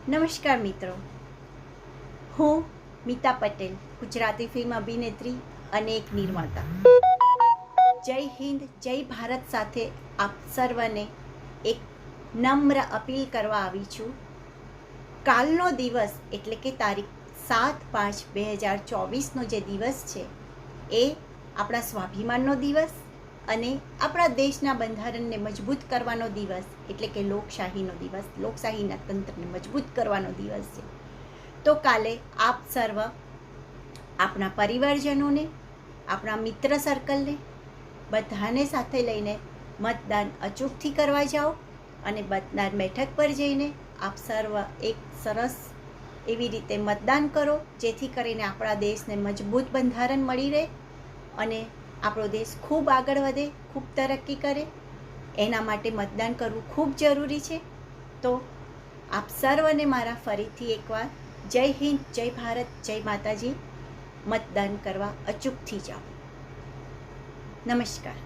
નમસ્કાર મિત્રો, હું મીતા પટેલ, ગુજરાતી ફિલ્મ અભિનેત્રી અને એક નિર્માતા. જય હિન્દ, જય ભારત સાથે આપ સર્વને એક નમ્ર અપીલ કરવા આવી છું. કાલનો દિવસ એટલે કે તારીખ 7/5/2024નો જે દિવસ છે એ આપણા સ્વાભિમાનનો દિવસ અને આપણા દેશના બંધારણને મજબૂત કરવાનો દિવસ એટલે કે લોકશાહીનો દિવસ, લોકશાહીના તંત્રને મજબૂત કરવાનો દિવસ છે. તો કાલે આપ સર્વ આપણા પરિવારજનોને, આપણા મિત્ર સર્કલને બધાને સાથે લઈને મતદાન અચૂકથી કરવા જાઓ અને મતદાન બેઠક પર જઈને આપ સર્વ એક સરસ એવી રીતે મતદાન કરો, જેથી કરીને આપણા દેશને મજબૂત બંધારણ મળી રહે અને આપણો દેશ ખૂબ આગળ વધે, ખૂબ તરક્કી કરે. એના માટે મતદાન કરવું ખૂબ જરૂરી છે. તો આપ સર્વને મારા ફરીથી એકવાર જય હિન્દ, જય ભારત, જય માતાજી. મતદાન કરવા અચૂકથી જાઓ. નમસ્કાર.